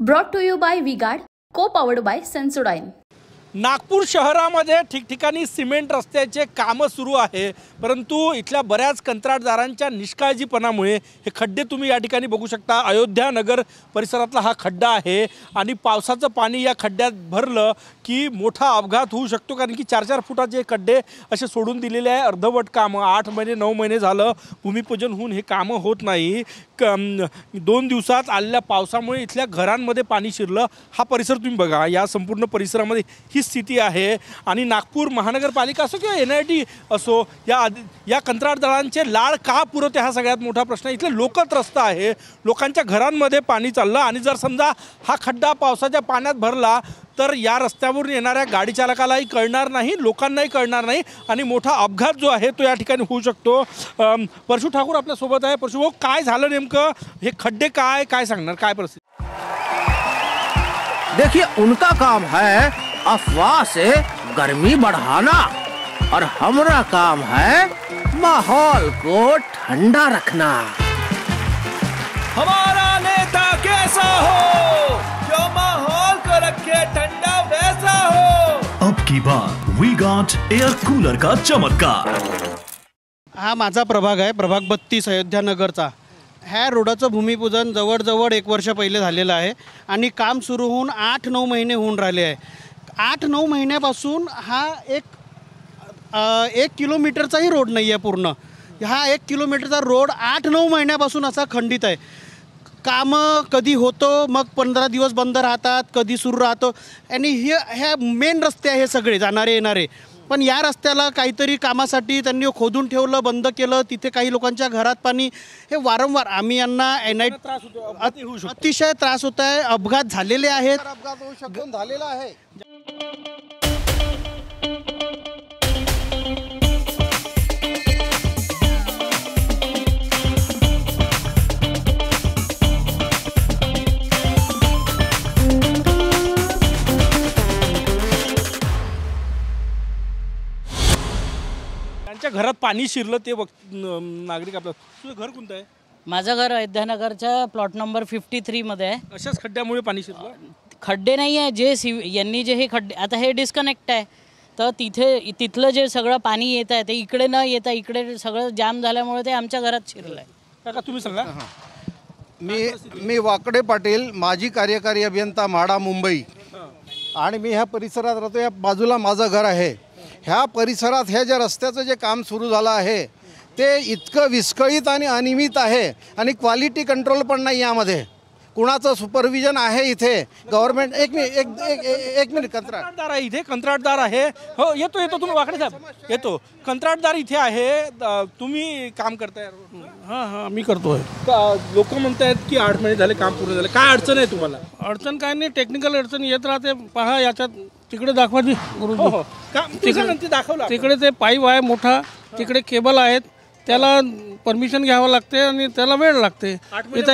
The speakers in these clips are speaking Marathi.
Brought to you by V-Guard, co-powered by Sensodyne. Nagpur शहरामध्ये ठिकठिकाणी सिमेंट रस्त्याचे कामं सुरू आहे, परंतु इथल्या बऱ्याच कंत्राटदारांच्या निष्काळजीपणामुळे हे खड्डे तुम्ही या ठिकाणी बघू शकता। अयोध्या नगर परिसरातला हा खड्डा आहे आणि पावसाचं पाणी या खड्ड्यात भरलं की मोठा अपघात होऊ शकतो, कारण की 4-4 फुटाचे खड्डे असे सोडून दिलेले आहे। अर्धवट कामं 8 महिने 9 महिने झालं भूमिपूजन होऊन हे कामं होत नाही। 2 दिवसात आलेल्या पावसामुळे इथल्या घरांमध्ये पाणी शिरलं। हा परिसर तुम्ही बघा, या संपूर्ण परिसरामध्ये ही स्थिती आहे आणि नागपूर महानगरपालिका असो किंवा NIT असो या कंत्राटदारांचे लाड का पुरवते हा सगळ्यात मोठा प्रश्न आहे। इथले लोकल रस्ता आहे, लोकांच्या घरांमध्ये पाणी चाललं आणि जर समजा हा खड्डा पावसाच्या पाण्यात भरला तर या रस्त्यावरून येणाऱ्या गाडी चालकालाही कळणार नाही, लोकांनाही कळणार नाही आणि मोठा अपघात जो आहे तो या ठिकाणी होऊ शकतो। परशु ठाकूर आपल्या सोबत आहे। परशु भाऊ, काय झालं नेमकं? हे खड्डे काय सांगणार, काय परिस्थिती? देखिए, उनका काम है अफवाह से गर्मी बढ़ाना और हमारा काम है माहौल को ठंडा रखना। हमारा नेता कैसा हो जो माहौल को रखे ठंडा वैसा हो। अब की बार V-Guard एयर कूलर का चमत्कार। हा माझा प्रभाग आहे, प्रभाग 32 अयोध्या नगरचा। ह्या रोडाचं भूमिपूजन जवळजवळ 1 वर्ष पहिले झालेलं आहे आणि काम सुरू होऊन 8-9 महिने होऊन राहिले आहे। 8-9 महिन्यापासून हा एक किलोमीटरचाही रोड नाही आहे पूर्ण। हा 1 किलोमीटरचा रोड 8-9 महिन्यापासून असा खंडित आहे। कामं कधी होतो, मग 15 दिवस बंद राहतात, कधी सुरू राहतो आणि ह्या मेन रस्ते आहे सगळे जाणारे येणारे। पण या रस्त्याला काहीतरी कामासाठी त्यांनी खोदून ठेवलं, बंद केलं, तिथे काही लोकांच्या घरात पाणी। हे वारंवार आम्ही यांना अतिशय त्रास होत आहे, अपघात झालेले आहेत, अपघात होऊ शकून झालेला आहे। घरात पाणी शिरलं ते नागरिक आपलं। तुझं घर कोणतं आहे? माझं घर अयोध्यानगरच्या प्लॉट नंबर 53 मध्ये आहे। अशाच खड्ड्यामुळे पाणी शिरलं? खड्डे नाही आहे, यांनी जे हे खड्डे, आता हे डिस्कनेक्ट आहे तर तिथलं जे सगळं पाणी येत आहे ते इकडे न येता इकडे सगळं जाम झाल्यामुळे ते आमच्या घरात शिरलं आहे। काका तुम्ही सांगा। मी वाकडे पाटील, माजी कार्यकारी अभियंता म्हाडा मुंबई, आणि मी ह्या परिसरात राहतो। या बाजूला माझं घर आहे। ह्या परिसरात ह्या ज्या रस्त्याचं जे काम सुरू झालं आहे ते इतकं विस्कळीत आणि अनियमित आहे आणि क्वालिटी कंट्रोल पण नाही यामध्ये। कुणाचं सुपरविजन आहे इथे? गव्हर्नमेंट एक मिनिट कंत्राटदार आहे इथे, कंत्राटदार आहे। हो, येतो तुम्ही वाकडे साहेब, येतो। कंत्राटदार इथे आहे, तुम्ही काम करताय? हां मी करतोय। लोक म्हणतात की 8 महिने झाले काम पूर्ण झालं, काय अडचण आहे तुम्हाला? अडचण काय नाही, टेक्निकल अडचण येत राहते। पहा याच्यात तिकडे दाखवायची, तिकडे ते पाईप आहे मोठा, तिकडे केबल आहेत, त्याला परमिशन घ्यावं लागते आणि त्याला वेळ लागते। इथं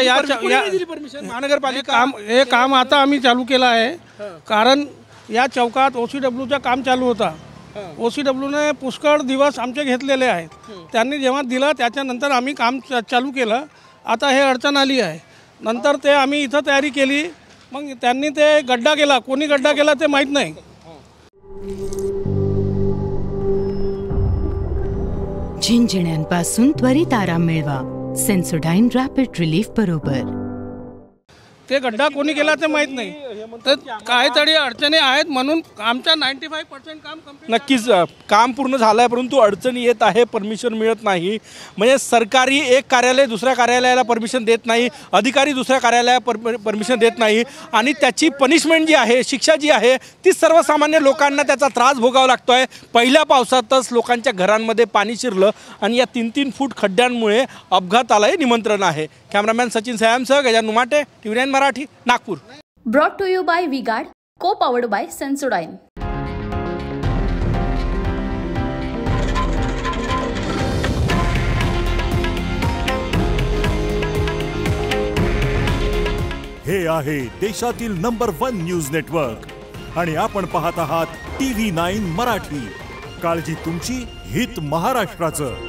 महानगरपालिका हे काम आता आम्ही चालू केलं आहे, कारण या चौकात OCWचं काम चालू होता। OCWने पुष्कळ दिवस आमचे घेतलेले आहेत। त्यांनी जेव्हा दिलं त्याच्यानंतर आम्ही काम चालू केलं। आता हे अडचण आली आहे, नंतर ते आम्ही इथं तयारी केली, मग त्यांनी ते गड्डा केला, कोणी गड्डा केला ते माहीत नाही। झिंझिण्यांपासून त्वरित आराम मिळवा सेन्सोडाईन रॅपिड रिलीफ बरोबर। ते गड्डा कोणी केला ते माहीत नाही, तर काहीतरी अडचणी आहेत म्हणून आमच्या 95% काम कंप्लीट। नक्कीच काम पूर्ण झालं आहे, परंतु अडचणी येत आहे, परमिशन मिळत नाही। म्हणजे सरकारी एक कार्यालय दुसऱ्या कार्यालयाला परमिशन देत नाही, अधिकारी दुसऱ्या कार्यालयाला परमिशन देत नाही आणि त्याची पनिशमेंट जी आहे, शिक्षा जी आहे ती सर्वसामान्य लोकांना त्याचा त्रास भोगावा लागतो आहे। पहिल्या पावसातच लोकांच्या घरांमध्ये पाणी शिरलं आणि या 3-3 फूट खड्ड्यांमुळे अपघातालाही निमंत्रण आहे। कॅमेरामॅन सचिन सयामसह Gajanan Umate, TV9 Marathi, Nagpur. Brought to you by V-Guard, co-powered by Sensodyne. हे आहे देशातील नंबर 1 न्यूज नेटवर्क आणि आपण पाहत आहात TV9 मराठी। काळजी तुमची, हित महाराष्ट्राचं।